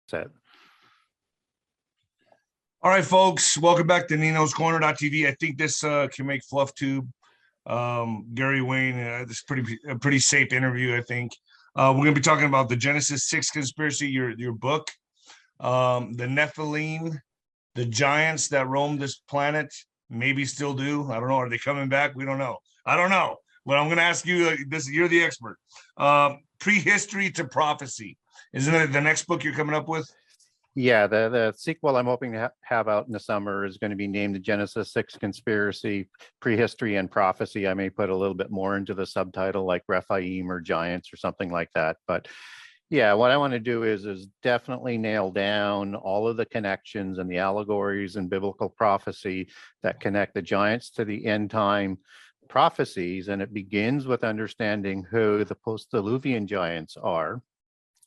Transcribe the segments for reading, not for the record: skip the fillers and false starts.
Set. All right, folks, welcome back to Nino's Corner.tv. I think this can make fluff tube. Gary Wayne, this is a pretty safe interview, I think. We're going to be talking about the Genesis 6 conspiracy, your book, the Nephilim, the giants that roam this planet, maybe still do. I don't know. Are they coming back? We don't know. I don't know. But I'm going to ask you this. You're the expert. Prehistory to prophecy. Isn't it the next book you're coming up with? Yeah, the sequel I'm hoping to have out in the summer is going to be named the Genesis 6 Conspiracy, Prehistory and Prophecy. I may put a little bit more into the subtitle like Rephaim or Giants or something like that. But yeah, what I want to do is definitely nail down all of the connections and the allegories and biblical prophecy that connect the giants to the end time prophecies. And it begins with understanding who the post-Diluvian giants are.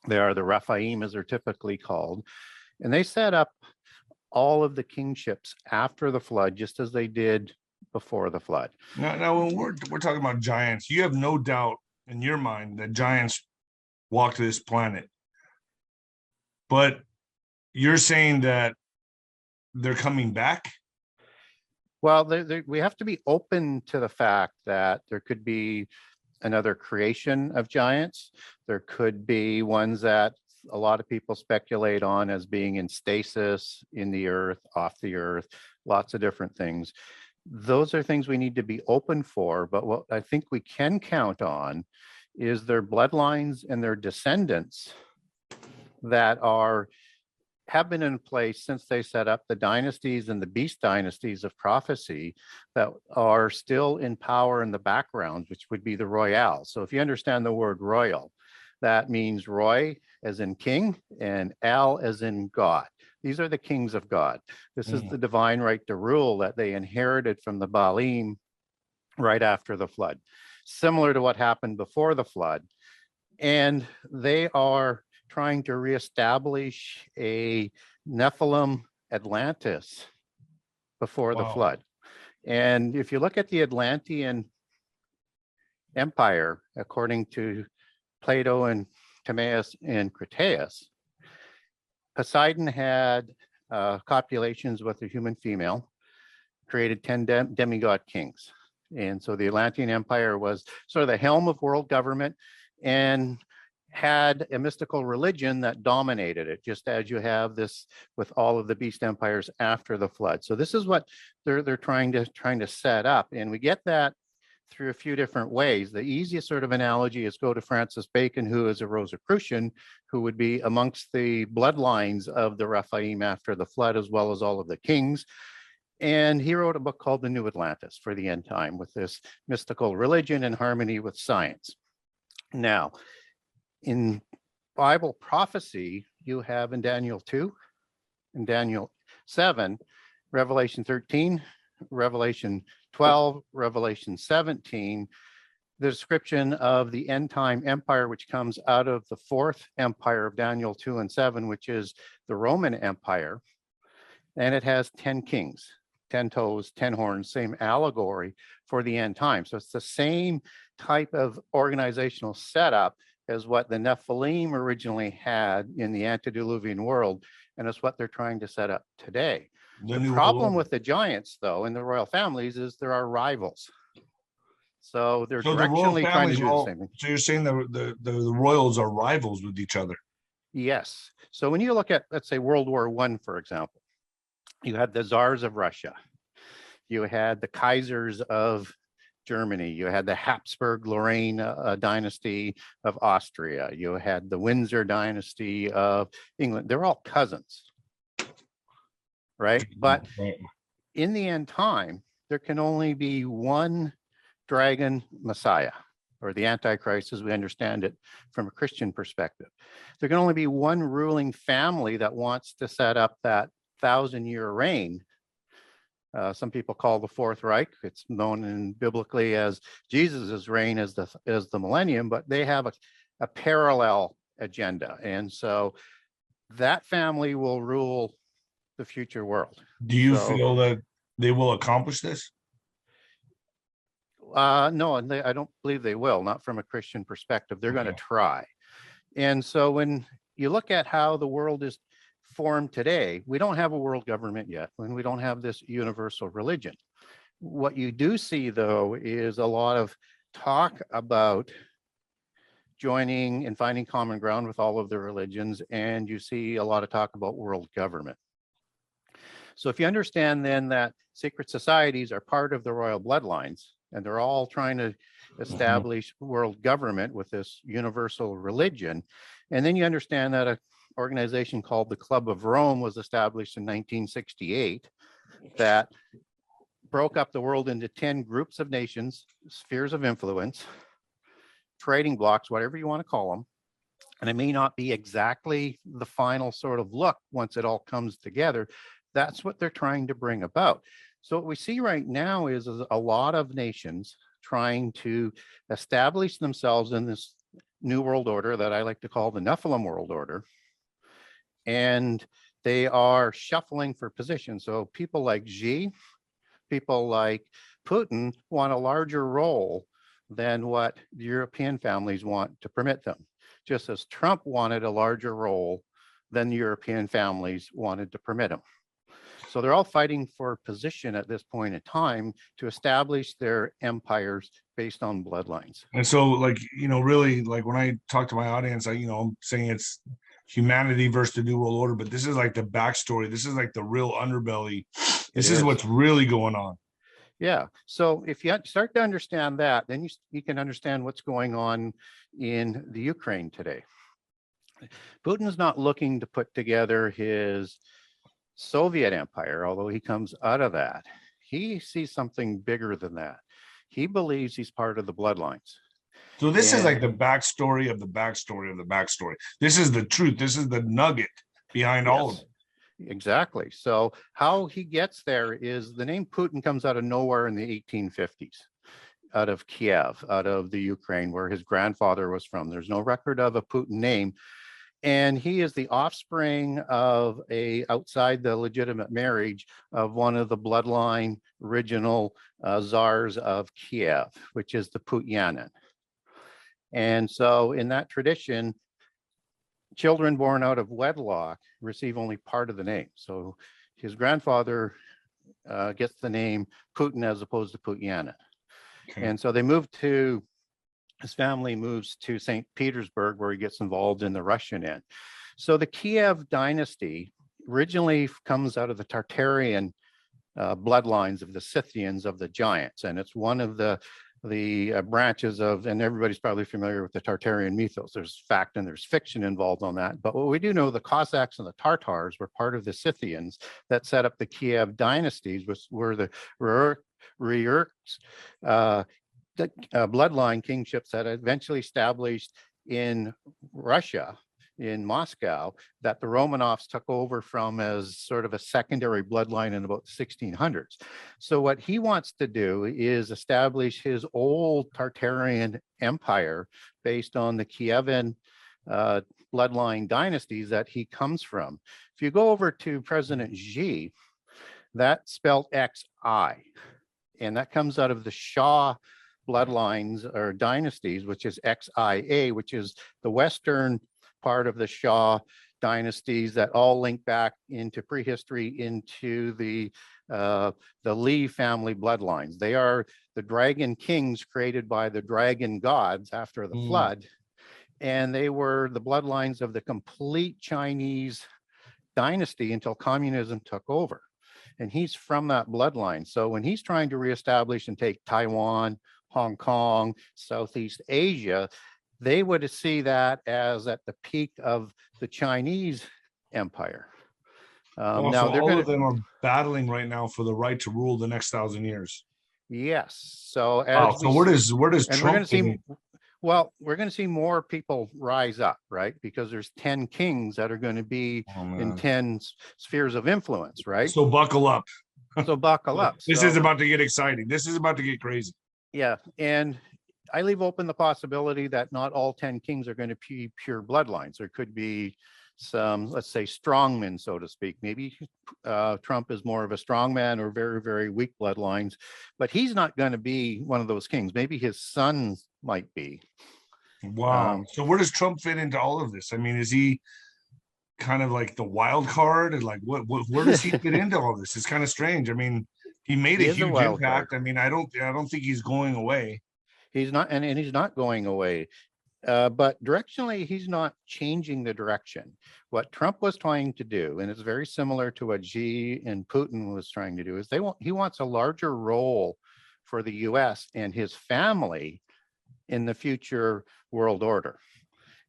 They are the Rephaim, as they're typically called. And they set up all of the kingships after the flood, just as they did before the flood. Now when we're talking about giants, you have no doubt in your mind that giants walked this planet. But you're saying that they're coming back? Well, we have to be open to the fact that there could be another creation of giants. There could be ones that a lot of people speculate on as being in stasis in the earth, off the earth, lots of different things. Those are things we need to be open for. But what I think we can count on is their bloodlines and their descendants that have been in place since they set up the dynasties and the beast dynasties of prophecy that are still in power in the background, which would be the royale. So if you understand the word royal, that means Roy as in king and Al as in God. These are the kings of God. This is the divine right to rule that they inherited from the Baalim right after the flood, similar to what happened before the flood. And they are trying to reestablish a Nephilim Atlantis before the flood. And if you look at the Atlantean Empire, according to Plato and Timaeus and Critias, Poseidon had copulations with a human female, created 10 demigod kings. And so the Atlantean Empire was sort of the helm of world government and had a mystical religion that dominated it, just as you have this with all of the beast empires after the flood. So this is what they're trying to set up. And we get that through a few different ways. The easiest sort of analogy is go to Francis Bacon, who is a Rosicrucian, who would be amongst the bloodlines of the Rephaim after the flood, as well as all of the kings. And he wrote a book called The New Atlantis for the end time with this mystical religion in harmony with science. Now, in Bible prophecy, you have in Daniel 2, in Daniel 7, Revelation 13, Revelation 12, Revelation 17, the description of the end time empire, which comes out of the fourth empire of Daniel 2 and 7, which is the Roman Empire. And it has 10 kings, 10 toes, 10 horns, same allegory for the end time. So it's the same type of organizational setup as what the Nephilim originally had in the antediluvian world, and it's what they're trying to set up today. The problem with the giants, though, in the royal families is there are rivals. So they're directionally trying to do the same thing. So you're saying the royals are rivals with each other? Yes. So when you look at, let's say, World War I, for example, you had the czars of Russia. You had the Kaisers of Germany. You had the Habsburg Lorraine dynasty of Austria. You had the Windsor dynasty of England. They're all cousins, right? But in the end time, there can only be one dragon messiah, or the Antichrist as we understand it from a Christian perspective. There can only be one ruling family that wants to set up that 1,000-year reign. Some people call the Fourth Reich. It's known biblically as Jesus's reign as the millennium, but they have a parallel agenda. And so that family will rule the future world. Do you feel that they will accomplish this? No, and I don't believe they will, not from a Christian perspective. They're going to try. And so when you look at how the world is formed today, we don't have a world government yet, and we don't have this universal religion. What you do see, though, is a lot of talk about joining and finding common ground with all of the religions, and you see a lot of talk about world government. So if you understand then that secret societies are part of the royal bloodlines, and they're all trying to establish world government with this universal religion, and then you understand that an organization called the Club of Rome was established in 1968 that broke up the world into 10 groups of nations, spheres of influence, trading blocks, whatever you want to call them. And it may not be exactly the final sort of look once it all comes together. That's what they're trying to bring about. So what we see right now is a lot of nations trying to establish themselves in this new world order that I like to call the Nephilim world order. And they are shuffling for position. So people like Xi, people like Putin want a larger role than what the European families want to permit them, just as Trump wanted a larger role than the European families wanted to permit him. So they're all fighting for position at this point in time to establish their empires based on bloodlines. And so, like, really, like when I talk to my audience, I'm saying it's humanity versus the New World Order, but this is like the backstory. This is like the real underbelly. This is what's really going on. Yeah. So if you start to understand that, then you can understand what's going on in the Ukraine today. Putin's not looking to put together his Soviet empire, although he comes out of that. He sees something bigger than that. He believes he's part of the bloodlines. So this is like the backstory of the backstory of the backstory. This is the truth. This is the nugget behind all of it. Exactly. So how he gets there is the name Putin comes out of nowhere in the 1850s, out of Kiev, out of the Ukraine, where his grandfather was from. There's no record of a Putin name. And he is the offspring of outside the legitimate marriage of one of the bloodline original czars of Kiev, which is the Putyanin. And so in that tradition, children born out of wedlock receive only part of the name. So his grandfather gets the name Putin as opposed to Putyanin. Okay. And so his family moves to St. Petersburg, where he gets involved in the Russian end. So the Kiev dynasty originally comes out of the Tartarian bloodlines of the Scythians, of the giants. And it's one of the branches of, and everybody's probably familiar with the Tartarian mythos. There's fact and there's fiction involved on that. But what we do know, the Cossacks and the Tartars were part of the Scythians that set up the Kiev dynasties, which were the Ryuks, bloodline kingships that eventually established in Russia, in Moscow, that the Romanovs took over from as sort of a secondary bloodline in about the 1600s. So what he wants to do is establish his old Tartarian empire based on the Kievan bloodline dynasties that he comes from. If you go over to President Xi, that's spelled XI, and that comes out of the Shah bloodlines or dynasties, which is XIA, which is the Western part of the Shah dynasties that all link back into prehistory into the Li family bloodlines. They are the dragon kings created by the dragon gods after the flood. And they were the bloodlines of the complete Chinese dynasty until communism took over. And he's from that bloodline. So when he's trying to reestablish and take Taiwan, Hong Kong, Southeast Asia, they would see that as at the peak of the Chinese empire. Now so all of them are battling right now for the right to rule the next 1,000 years. Yes. So where does Trump? We're going to see more people rise up, right? Because there's 10 kings that are going to be in 10 spheres of influence, right? So buckle up. So buckle up. This is about to get exciting. This is about to get crazy. Yeah, and I leave open the possibility that not all 10 kings are going to be pure bloodlines. There could be some, let's say, strongmen, so to speak. Maybe Trump is more of a strongman or very, very weak bloodlines, but he's not going to be one of those kings. Maybe his sons might be. Wow. So where does Trump fit into all of this? I mean, is he kind of like the wild card, and like where does he fit into all this? It's kind of strange. I mean, he made He a is a huge wild card. impact. I mean, I don't think he's going away. He's not, and he's not going away. But directionally, he's not changing the direction. What Trump was trying to do, and it's very similar to what Xi and Putin was trying to do, is he wants a larger role for the U.S. and his family in the future world order.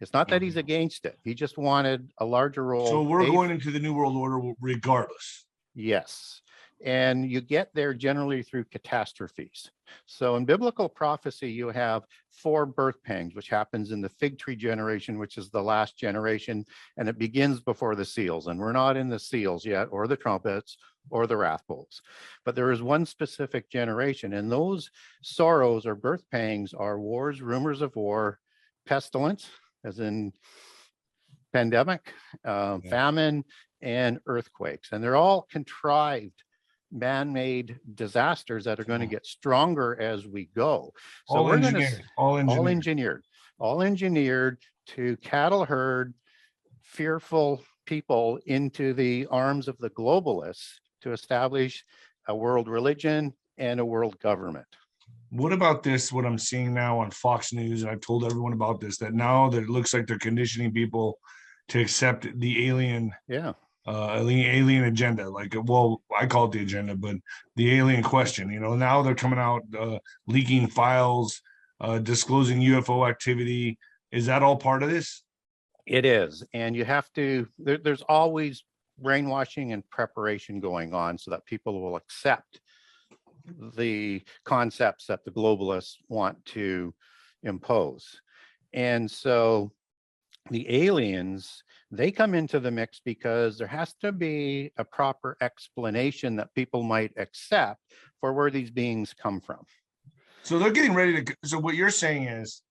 It's not that he's against it. He just wanted a larger role. So we're going into the new world order regardless. Yes. And you get there generally through catastrophes. So in biblical prophecy, you have 4 birth pangs, which happens in the fig tree generation, which is the last generation, and it begins before the seals. And we're not in the seals yet, or the trumpets, or the wrath bowls. But there is one specific generation, and those sorrows or birth pangs are wars, rumors of war, pestilence, as in pandemic, famine, and earthquakes. And they're all contrived man-made disasters that are going to get stronger as we go. So all we're engineered, all engineered to cattle herd fearful people into the arms of the globalists to establish a world religion and a world government. What about this? What I'm seeing now on Fox News, and I've told everyone about this, that now that it looks like they're conditioning people to accept the alien alien agenda, like, well, I call it the agenda, but the alien question. You know, now they're coming out leaking files, disclosing UFO activity. Is that all part of this? It is, and you have to. There's always brainwashing and preparation going on so that people will accept the concepts that the globalists want to impose. And so the aliens, they come into the mix because there has to be a proper explanation that people might accept for where these beings come from. So they're getting ready to, so what you're saying is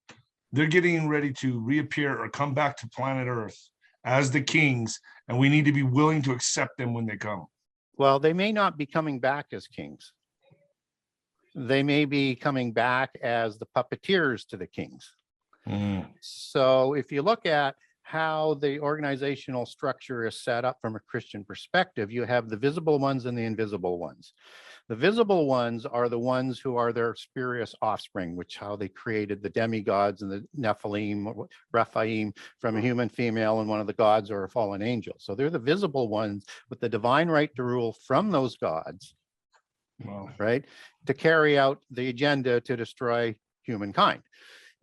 they're getting ready to reappear or come back to planet Earth as the kings, and we need to be willing to accept them when they come. Well, they may not be coming back as kings. They may be coming back as the puppeteers to the kings. So if you look at how the organizational structure is set up from a Christian perspective, you have the visible ones and the invisible ones. The visible ones are the ones who are their spurious offspring, which how they created the demigods and the Nephilim, Rephaim, from a human female and one of the gods or a fallen angel. So they're the visible ones with the divine right to rule from those gods. Wow. Right, to carry out the agenda to destroy humankind.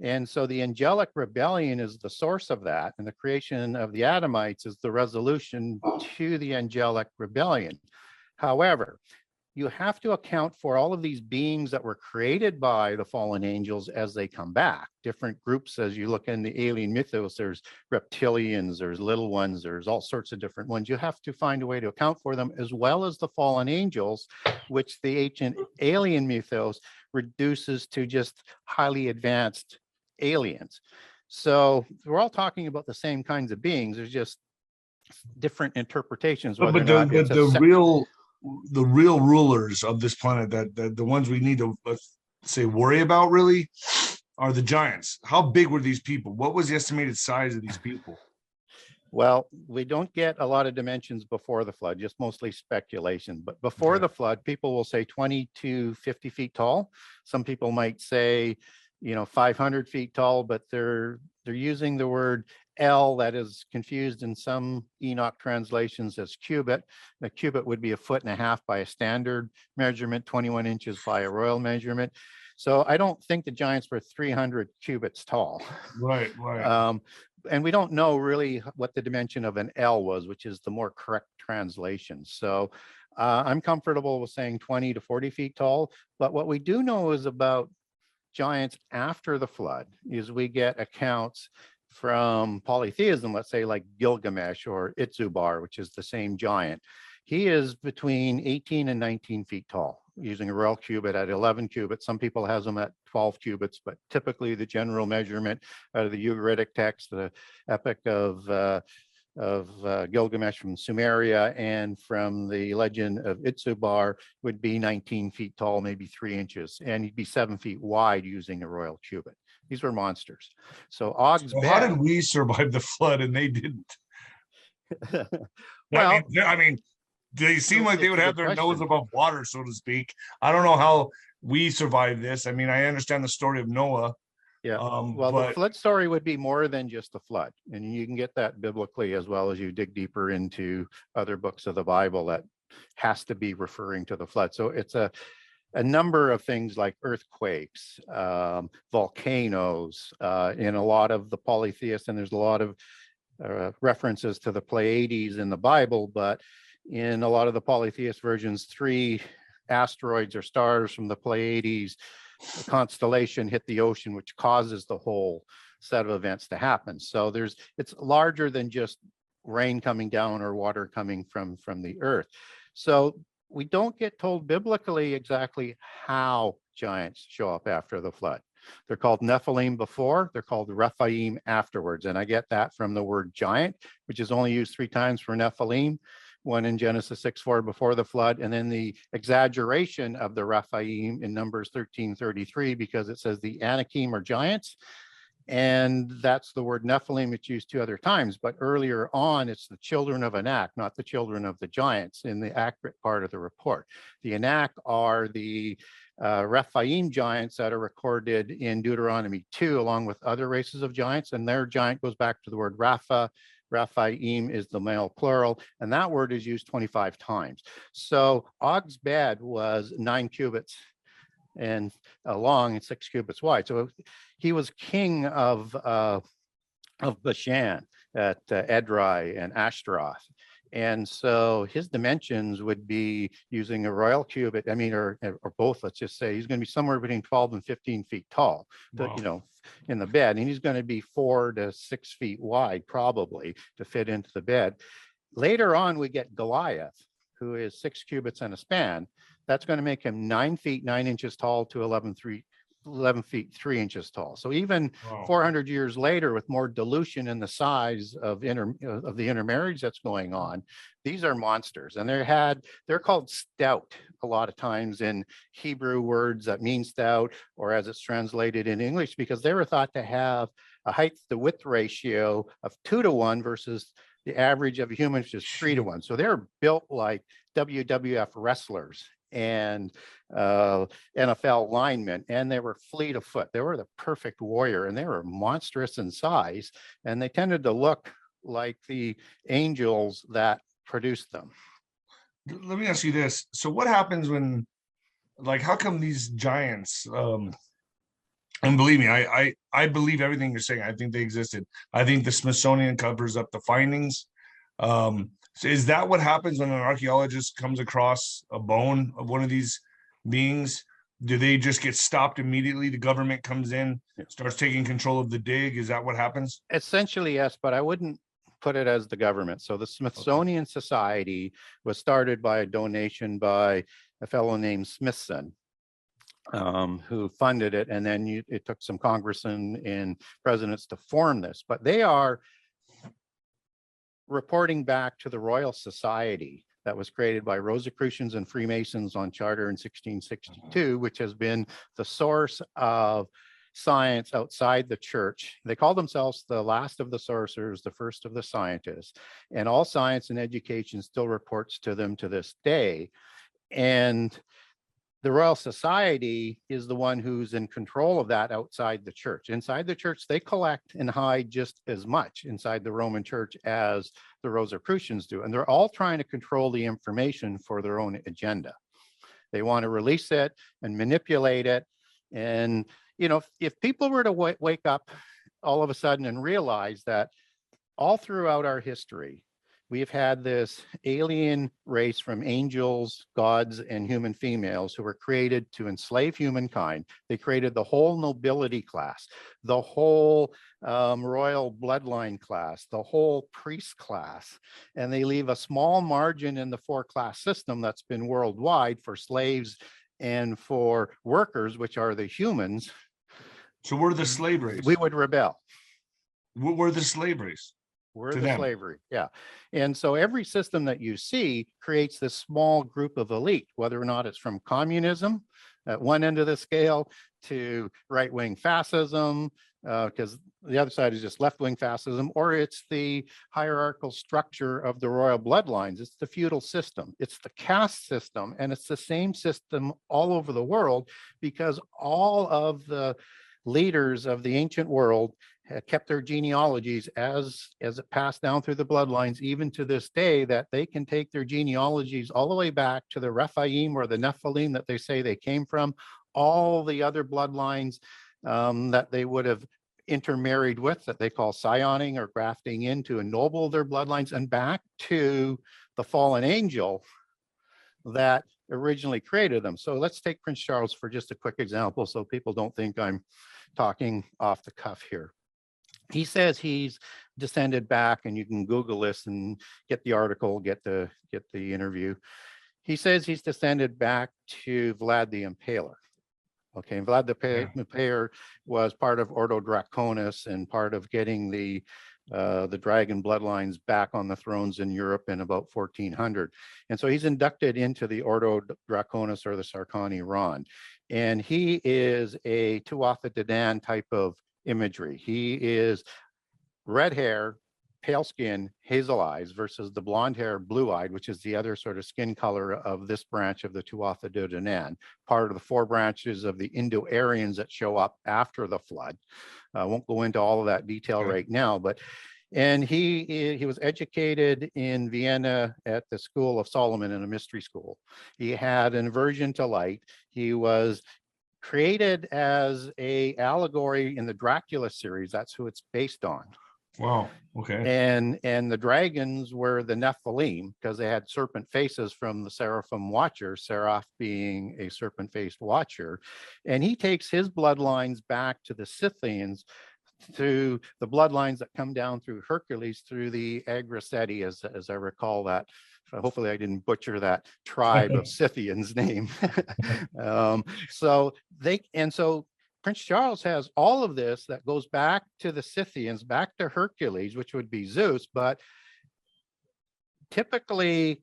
And so the angelic rebellion is the source of that, and the creation of the Adamites is the resolution to the angelic rebellion. However, you have to account for all of these beings that were created by the fallen angels as they come back. Different groups, as you look in the alien mythos, there's reptilians, there's little ones, there's all sorts of different ones. You have to find a way to account for them, as well as the fallen angels, which the ancient alien mythos reduces to just highly advanced aliens. So we're all talking about the same kinds of beings. There's just different interpretations. But the real rulers of this planet, that the ones we need to, let's say, worry about really are the giants. How big were these people? What was the estimated size of these people? Well, we don't get a lot of dimensions before the flood, just mostly speculation. But before the flood, people will say 20 to 50 feet tall. Some people might say, 500 feet tall, but they're using the word L that is confused in some Enoch translations as cubit. A cubit would be 1.5 feet by a standard measurement, 21 inches by a royal measurement. So I don't think the giants were 300 cubits tall. Right. And we don't know really what the dimension of an L was, which is the more correct translation. So I'm comfortable with saying 20 to 40 feet tall. But what we do know is about giants after the flood is we get accounts from polytheism, let's say like Gilgamesh or Itzubar, which is the same giant. He is between 18 and 19 feet tall, using a royal cubit at 11 cubits. Some people has them at 12 cubits, but typically the general measurement out of the Ugaritic text, the epic of Gilgamesh from Sumeria and from the legend of Itzubar would be 19 feet tall, maybe 3 inches, and he'd be 7 feet wide using a royal cubit. These were monsters. So Og's how did we survive the flood and they didn't? Well, I mean, they seem like they it's would a have good their nose question. above water, so to speak. I don't know how we survived this. I mean, I understand the story of Noah, Yeah. Well, the but flood story would be more than just the flood. And you can get that biblically as well as you dig deeper into other books of the Bible that has to be referring to the flood. So it's a number of things like earthquakes, volcanoes, in a lot of the polytheists, and there's a lot of references to the Pleiades in the Bible, but in a lot of the polytheist versions, 3 asteroids or stars from the Pleiades constellation hit the ocean, which causes the whole set of events to happen. So it's larger than just rain coming down or water coming from the earth. So we don't get told biblically exactly how giants show up after the flood. They're called Nephilim before, they're called Rephaim afterwards. And I get that from the word giant, which is only used 3 times for Nephilim, one in Genesis 6:4 before the flood, and then the exaggeration of the Rephaim in Numbers 13:33, because it says the Anakim are giants. And that's the word Nephilim. It's used 2 other times, but earlier on, it's the children of Anak, not the children of the giants in the accurate part of the report. The Anak are the Rephaim giants that are recorded in Deuteronomy 2, along with other races of giants. And their giant goes back to the word Rapha. Rephaim is the male plural, and that word is used 25 times. So Og's bed was 9 cubits and long and 6 cubits wide. So he was king of Bashan at Edrei and Ashtaroth. And so his dimensions would be using a royal cubit, I mean, or both, let's just say, he's going to be somewhere between 12 and 15 feet tall, wow. you know, in the bed. And he's going to be 4 to 6 feet wide, probably, to fit into the bed. Later on, we get Goliath, who is 6 cubits and a span. That's going to make him 9 feet 9 inches tall to 11 feet 3 inches tall. So even 400 years later, with more dilution in the size of the intermarriage that's going on, these are monsters. And they're called stout a lot of times in Hebrew words that mean stout, or as it's translated in English, because they were thought to have a height to width ratio of 2 to 1 versus the average of a human, which is 3 to 1. So they're built like WWF wrestlers and NFL linemen, and they were fleet of foot. They were the perfect warrior, and they were monstrous in size, and they tended to look like the angels that produced them. Let me ask you this. So what happens when, like, how come these giants, and believe me, I believe everything you're saying. I think they existed. I think the Smithsonian covers up the findings. So is that what happens when an archaeologist comes across a bone of one of these beings? Do they just get stopped immediately? The government comes in, starts taking control of the dig. Is that what happens? Essentially, yes, but I wouldn't put it as the government. So the Smithsonian Society was started by a donation by a fellow named Smithson, who funded it. And then it took some congressmen and presidents to form this, but they are reporting back to the Royal Society that was created by Rosicrucians and Freemasons on charter in 1662, which has been the source of science outside the church. They call themselves the last of the sorcerers, the first of the scientists, and all science and education still reports to them to this day. And the Royal Society is the one who's in control of that outside the church. Inside the church, they collect and hide just as much inside the Roman church as the Rosicrucians do. And they're all trying to control the information for their own agenda. They want to release it and manipulate it. And, you know, if people were to wake up all of a sudden and realize that all throughout our history, we've had this alien race from angels, gods, and human females who were created to enslave humankind. They created the whole nobility class, the whole royal bloodline class, the whole priest class, and they leave a small margin in the 4-class system that's been worldwide for slaves and for workers, which are the humans. So we're the slave race. We would rebel. We're the slave race. We're the slavery, yeah. And so every system that you see creates this small group of elite, whether or not it's from communism, at one end of the scale to right-wing fascism, because the other side is just left-wing fascism, or it's the hierarchical structure of the royal bloodlines. It's the feudal system. It's the caste system, and it's the same system all over the world, because all of the leaders of the ancient world had kept their genealogies as it passed down through the bloodlines, even to this day, that they can take their genealogies all the way back to the Rephaim or the Nephilim that they say they came from, all the other bloodlines that they would have intermarried with, that they call scioning or grafting in, to ennoble their bloodlines, and back to the fallen angel that originally created them. So let's take Prince Charles for just a quick example, so people don't think I'm talking off the cuff here. He says he's descended back, and you can Google this and get the article, get the interview. He says he's descended back to Vlad the Impaler. Okay, and Vlad the Impaler was part of Ordo Draconis and part of getting the dragon bloodlines back on the thrones in Europe in about 1400. And so he's inducted into the Ordo Draconis, or the Sarkani Ron. And he is a Tuatha De Danann type of imagery. He is red hair, pale skin, hazel eyes, versus the blonde hair, blue eyed, which is the other sort of skin color of this branch of the Tuatha De Danann, part of the 4 branches of the Indo-Aryans that show up after the flood. I won't go into all of that detail right now, but he was educated in Vienna at the School of Solomon, in a mystery school. He had an aversion to light. He was created as a allegory in the Dracula series. That's who it's based on. Wow. Okay. And the dragons were the Nephilim, because they had serpent faces from the Seraphim Watcher, Seraph being a serpent-faced watcher. And he takes his bloodlines back to the Scythians, to the bloodlines that come down through Hercules, through the Agraseti, as I recall that. Hopefully I didn't butcher that tribe of Scythians name. So Prince Charles has all of this that goes back to the Scythians, back to Hercules, which would be Zeus, but typically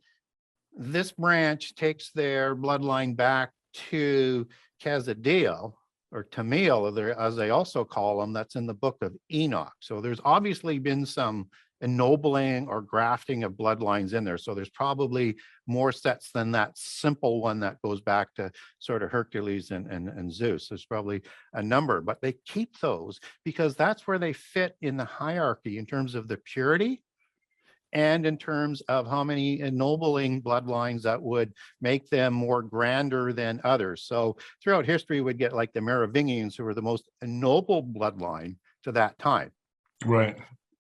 this branch takes their bloodline back to Khazadiel, or Tamil, as they also call them. That's in the book of Enoch. So there's obviously been some ennobling or grafting of bloodlines in there. So there's probably more sets than that simple one that goes back to sort of Hercules and Zeus. There's probably a number, but they keep those because that's where they fit in the hierarchy in terms of the purity and in terms of how many ennobling bloodlines that would make them more grander than others. So throughout history, we'd get like the Merovingians, who were the most ennobled bloodline to that time. Right.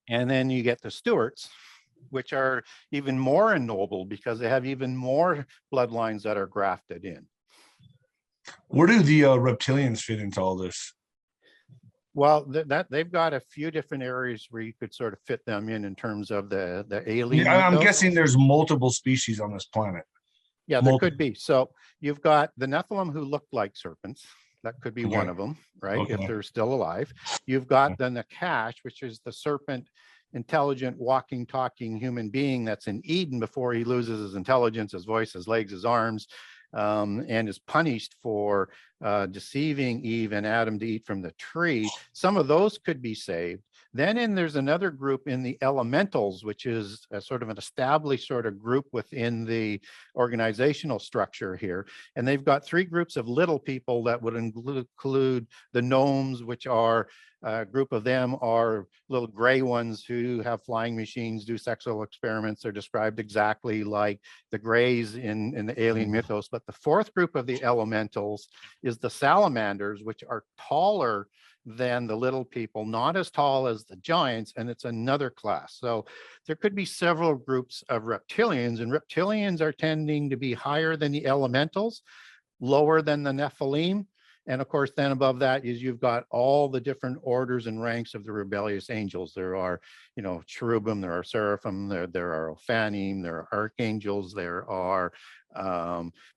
And then you get the Stuarts, which are even more ennobled because they have even more bloodlines that are grafted in. Where do the reptilians fit into all this? Well, they've got a few different areas where you could sort of fit them in terms of the alien. Yeah, I'm guessing there's multiple species on this planet. Yeah, there could be. So you've got the Nephilim, who look like serpents. That could be one of them, right? If they're still alive. You've got the Nakash, which is the serpent, intelligent, walking, talking human being that's in Eden before he loses his intelligence, his voice, his legs, his arms, and is punished for deceiving Eve and Adam to eat from the tree. Some of those could be saved. Then there's another group in the elementals, which is a sort of an established sort of group within the organizational structure here. And they've got 3 groups of little people that would include the gnomes, which are a group of them are little gray ones who have flying machines, do sexual experiments. They're described exactly like the grays in the alien mythos. But the 4th group of the elementals is the salamanders, which are taller than the little people, not as tall as the giants, and it's another class. So there could be several groups of reptilians, and reptilians are tending to be higher than the elementals, lower than the Nephilim. And of course, then above that is you've got all the different orders and ranks of the rebellious angels. There are, cherubim, there are seraphim, there are ophanim, there are archangels, there are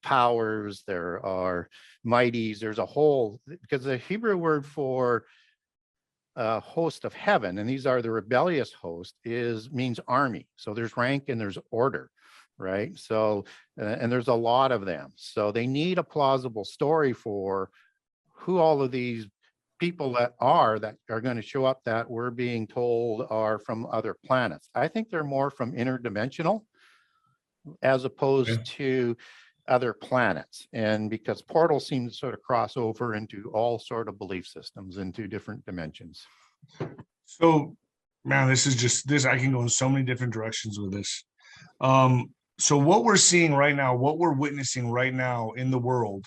powers, there are mighties. There's a whole, because the Hebrew word for host of heaven, and these are the rebellious host, means army. So there's rank and there's order. right? So, and there's a lot of them. So they need a plausible story for who all of these people that are going to show up that we're being told are from other planets. I think they're more from interdimensional as opposed to other planets. And because portals seem to sort of cross over into all sort of belief systems into different dimensions. So, man, this is just this. I can go in so many different directions with this. So what we're seeing right now, what we're witnessing right now in the world,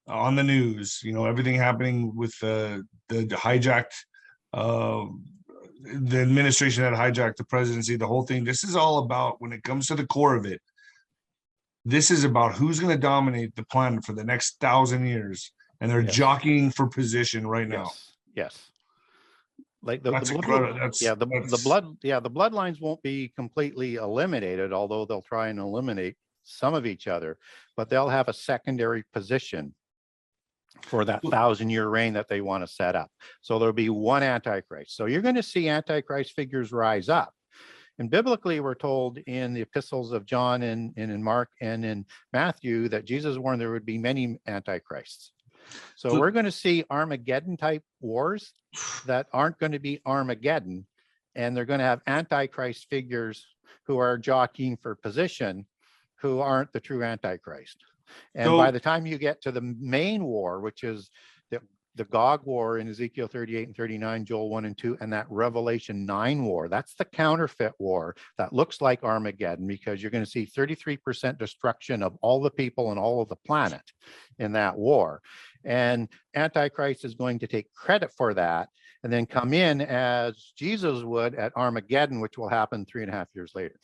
on the news, everything happening with the hijacked, the administration that hijacked the presidency, the whole thing. This is all about, when it comes to the core of it, this is about who's going to dominate the planet for the next 1,000 years, and they're jockeying for position right now. Yes. Like the bloodlines won't be completely eliminated, although they'll try and eliminate some of each other, but they'll have a secondary position for that 1,000-year reign that they want to set up. So there'll be one Antichrist. So you're going to see Antichrist figures rise up. And biblically, we're told in the epistles of John and in Mark and in Matthew that Jesus warned there would be many Antichrists. So we're going to see Armageddon type wars that aren't going to be Armageddon, and they're going to have Antichrist figures who are jockeying for position, who aren't the true Antichrist. And by the time you get to the main war, which is the Gog war in Ezekiel 38 and 39, Joel 1 and 2, and that Revelation 9 war, that's the counterfeit war that looks like Armageddon, because you're going to see 33% destruction of all the people and all of the planet in that war. And Antichrist is going to take credit for that and then come in as Jesus would at Armageddon, which will happen 3.5 years later.